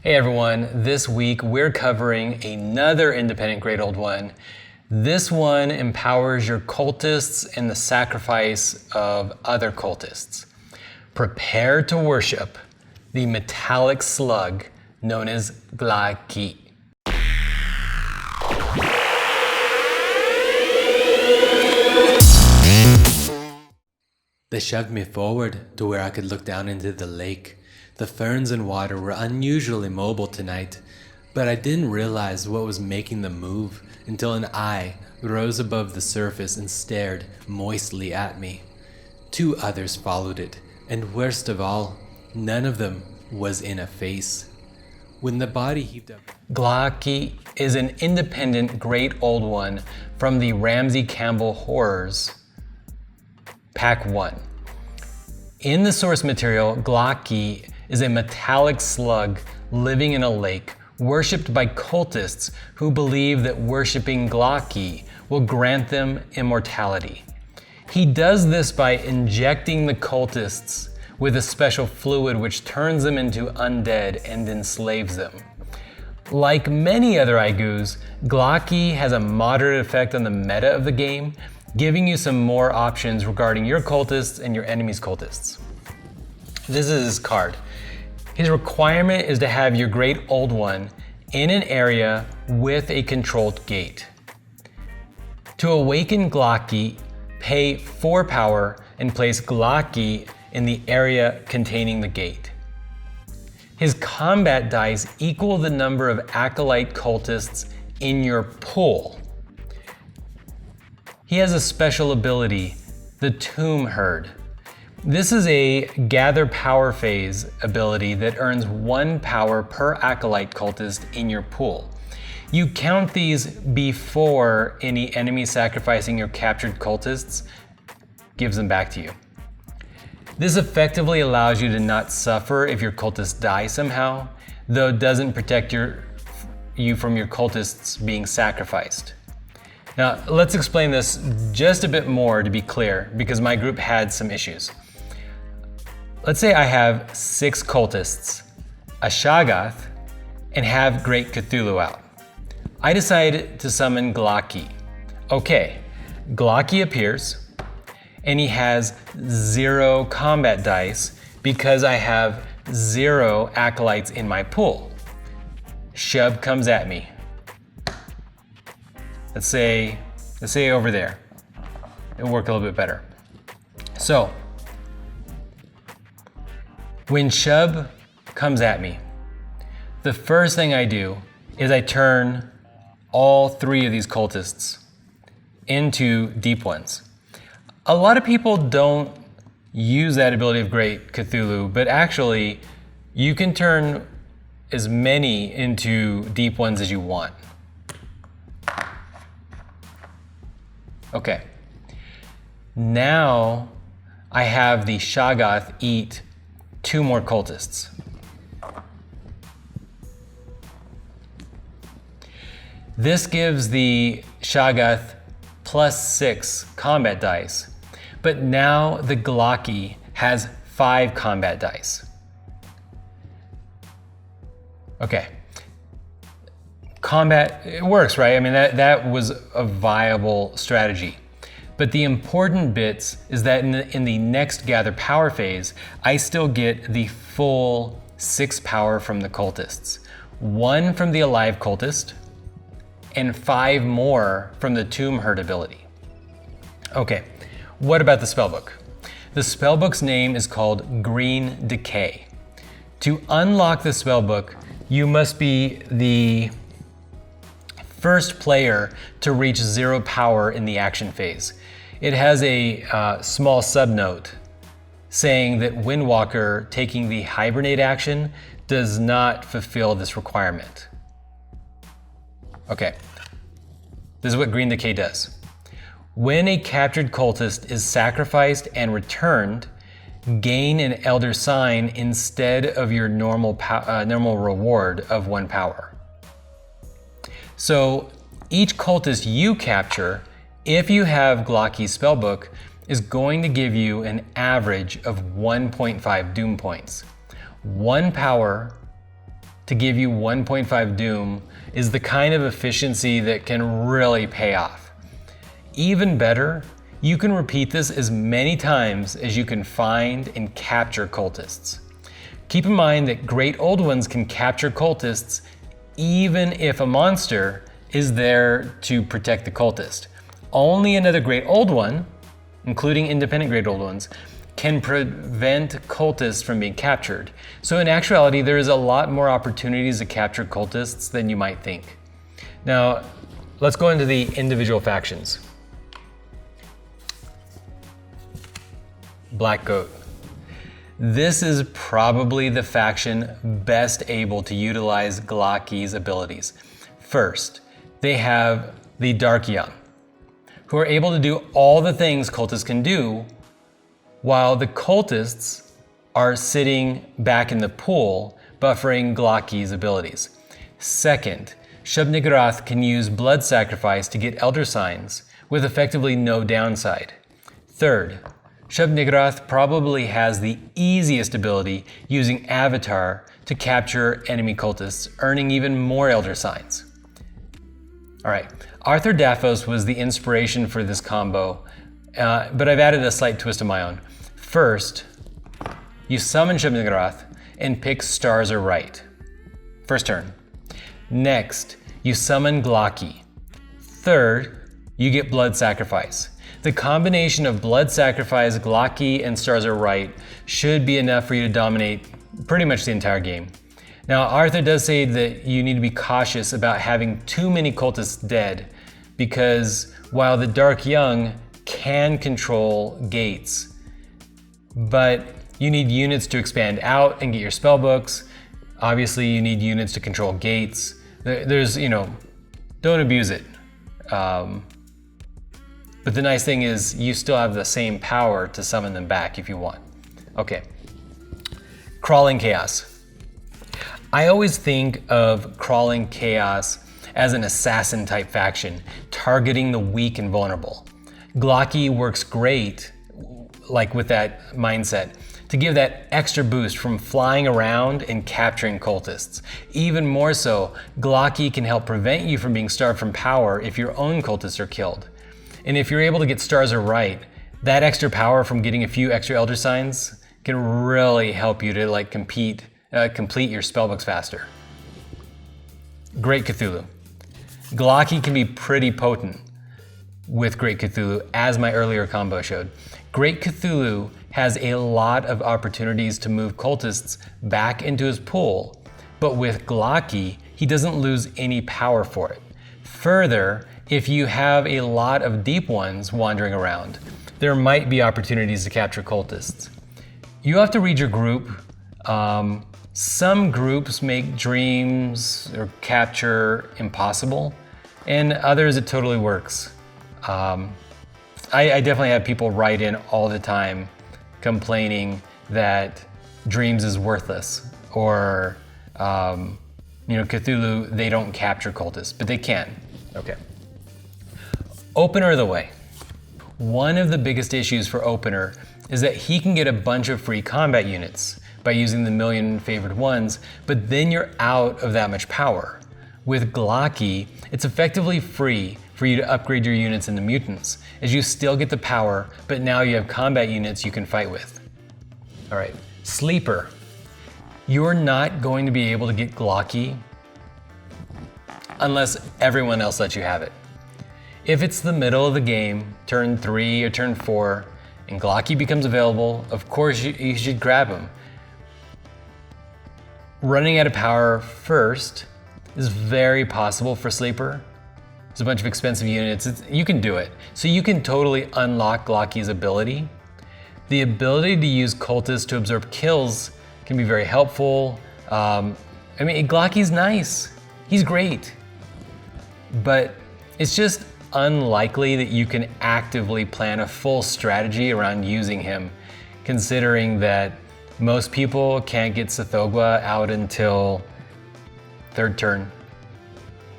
Hey everyone, this week we're covering another independent Great Old One. This one empowers your cultists in the sacrifice of other cultists. Prepare to worship the metallic slug known as Gla'aki. They shoved me forward to where I could look down into the lake. The ferns and water were unusually mobile tonight, but I didn't realize what was making them move until an eye rose above the surface and stared moistly at me. Two others followed it, and worst of all, none of them was in a face. When the body heaved up... Gla'aki is an independent Great Old One from the Ramsey Campbell Horrors, Pack 1. In the source material, Gla'aki is a metallic slug living in a lake, worshipped by cultists who believe that worshipping Gla'aki will grant them immortality. He does this by injecting the cultists with a special fluid which turns them into undead and enslaves them. Like many other Aigus, Gla'aki has a moderate effect on the meta of the game, giving you some more options regarding your cultists and your enemy's cultists. This is his card. His requirement is to have your Great Old One in an area with a controlled gate. To awaken Gla'aki, pay 4 power and place Gla'aki in the area containing the gate. His combat dice equal the number of acolyte cultists in your pool. He has a special ability, the Tomb Herd. This is a gather power phase ability that earns 1 power per acolyte cultist in your pool. You count these before any enemy sacrificing your captured cultists gives them back to you. This effectively allows you to not suffer if your cultists die somehow, though it doesn't protect you from your cultists being sacrificed. Now, let's explain this just a bit more to be clear, because my group had some issues. Let's say I have 6 cultists, a Shoggoth, and have Great Cthulhu out. I decide to summon Gla'aki. Okay, Gla'aki appears, and he has 0 combat dice because I have 0 acolytes in my pool. Shub comes at me. Let's say over there. It'll work a little bit better. So, when Shub comes at me, the first thing I do is I turn all 3 of these cultists into deep ones. A lot of people don't use that ability of Great Cthulhu, but actually you can turn as many into deep ones as you want. Okay, now I have the Shoggoth eat 2 more cultists. This gives the Shoggoth +6 combat dice, but now the Gla'aki has 5 combat dice. Okay. Combat, it works, right? I mean, that was a viable strategy. But the important bits is that in the next gather power phase, I still get the full 6 power from the cultists. 1 from the alive cultist, and 5 more from the Tomb Herd ability. Okay, what about the spellbook? The spellbook's name is called Green Decay. To unlock the spellbook, you must be the first player to reach 0 power in the action phase. It has a small subnote saying that Windwalker taking the hibernate action does not fulfill this requirement. Okay, this is what Green Decay does. When a captured cultist is sacrificed and returned, gain an Elder Sign instead of your normal reward of 1 power. So each cultist you capture, if you have Gla'aki's spellbook, is going to give you an average of 1.5 doom points. 1 power to give you 1.5 Doom is the kind of efficiency that can really pay off. Even better, you can repeat this as many times as you can find and capture cultists. Keep in mind that Great Old Ones can capture cultists even if a monster is there to protect the cultist. Only another Great Old One, including independent Great Old Ones, can prevent cultists from being captured. So in actuality, there is a lot more opportunities to capture cultists than you might think. Now, let's go into the individual factions. Black Goat. This is probably the faction best able to utilize Gla'aki's abilities. First, they have the Dark Young, who are able to do all the things cultists can do, while the cultists are sitting back in the pool, buffering Gla'aki's abilities. Second, Shub-Niggurath can use blood sacrifice to get Elder Signs, with effectively no downside. Third, Shub-Niggurath probably has the easiest ability using Avatar to capture enemy cultists, earning even more Elder Signs. Alright, Arthur Daphos was the inspiration for this combo, but I've added a slight twist of my own. First, you summon Shub-Niggurath and pick Stars Are Right. First turn. Next, you summon Gla'aki. Third, you get Blood Sacrifice. The combination of Blood Sacrifice, Gla'aki, and Stars Are Right should be enough for you to dominate pretty much the entire game. Now, Arthur does say that you need to be cautious about having too many cultists dead, because while the Dark Young can control gates, but you need units to expand out and get your spellbooks. Obviously, you need units to control gates. There's, don't abuse it. But the nice thing is you still have the same power to summon them back if you want. Okay. Crawling Chaos. I always think of Crawling Chaos as an assassin type faction, targeting the weak and vulnerable. Gla'aki works great, like with that mindset, to give that extra boost from flying around and capturing cultists. Even more so, Gla'aki can help prevent you from being starved from power if your own cultists are killed. And if you're able to get Stars Are Right, that extra power from getting a few extra Elder Signs can really help you to complete your spellbooks faster. Great Cthulhu. Gla'aki can be pretty potent with Great Cthulhu, as my earlier combo showed. Great Cthulhu has a lot of opportunities to move cultists back into his pool, but with Gla'aki, he doesn't lose any power for it. Further, if you have a lot of deep ones wandering around, there might be opportunities to capture cultists. You have to read your group. Some groups make dreams or capture impossible, and others it totally works. I definitely have people write in all the time complaining that dreams is worthless, or Cthulhu, they don't capture cultists, but they can. Okay. Opener of the Way. One of the biggest issues for Opener is that he can get a bunch of free combat units by using the million favored ones, but then you're out of that much power. With Gla'aki, it's effectively free for you to upgrade your units into mutants, as you still get the power, but now you have combat units you can fight with. All right, Sleeper. You're not going to be able to get Gla'aki unless everyone else lets you have it. If it's the middle of the game, turn 3 or turn 4, and Gla'aki becomes available, of course you should grab him. Running out of power first is very possible for Sleeper. There's a bunch of expensive units. You can do it. So you can totally unlock Gla'aki's ability. The ability to use cultists to absorb kills can be very helpful. Gla'aki's nice. He's great. But it's just unlikely that you can actively plan a full strategy around using him, considering that most people can't get Tsathoggua out until 3rd turn.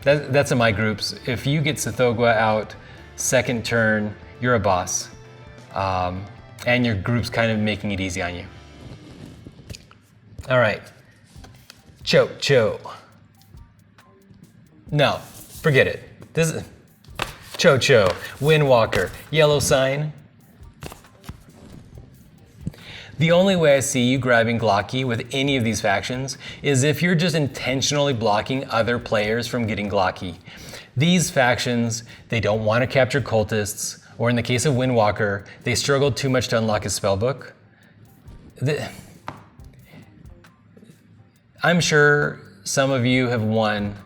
That's in my groups. If you get Tsathoggua out 2nd turn, you're a boss. And your group's kind of making it easy on you. All right, Tcho Tcho. No, forget it. This is Tcho Tcho, Windwalker, yellow sign. The only way I see you grabbing Gla'aki with any of these factions is if you're just intentionally blocking other players from getting Gla'aki. These factions, they don't want to capture cultists, or in the case of Windwalker, they struggled too much to unlock his spellbook. I'm sure some of you have won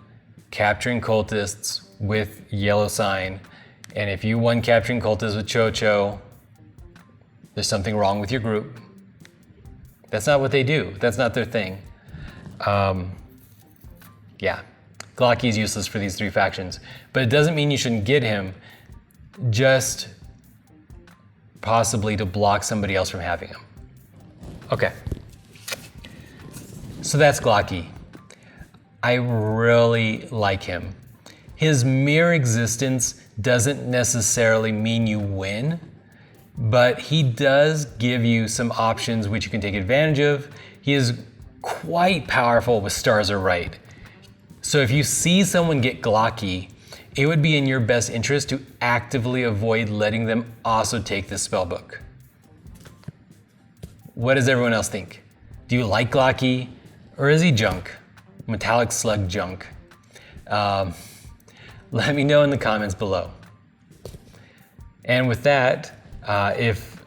capturing cultists with yellow sign, and if you won capturing cultists with Tcho Tcho, there's something wrong with your group. That's not what they do. That's not their thing. Yeah, Gla'aki is useless for these three factions, but it doesn't mean you shouldn't get him, just possibly to block somebody else from having him. Okay, so that's Gla'aki. I really like him. His mere existence doesn't necessarily mean you win, but he does give you some options which you can take advantage of. He is quite powerful with stars are right. So if you see someone get Gla'aki, it would be in your best interest to actively avoid letting them also take this spellbook. What does everyone else think? Do you like Gla'aki, or is he junk? Metallic slug junk? Let me know in the comments below. And with that, if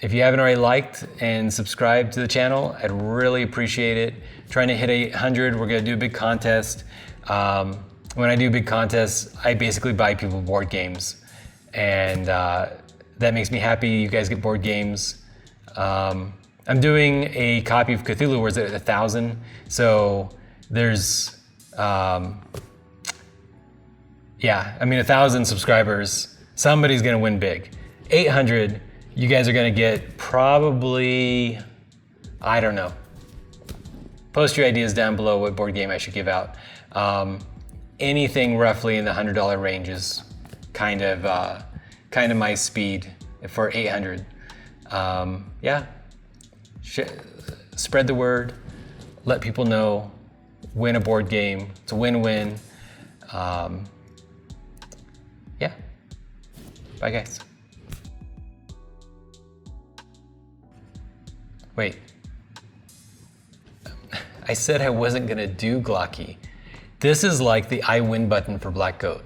you haven't already liked and subscribed to the channel, I'd really appreciate it. Trying to hit 800, we're gonna do a big contest. When I do big contests, I basically buy people board games, and that makes me happy. You guys get board games. I'm doing a copy of Cthulhu Wars at 1,000, so there's, yeah, I mean 1,000 subscribers, somebody's gonna win big. 800, you guys are gonna get probably, I don't know. Post your ideas down below what board game I should give out. Anything roughly in the $100 range is kind of my speed for 800. Yeah, spread the word, let people know, win a board game. It's a win-win. Yeah, bye guys. Wait, I said I wasn't gonna do Gla'aki. This is like the I win button for Black Goat.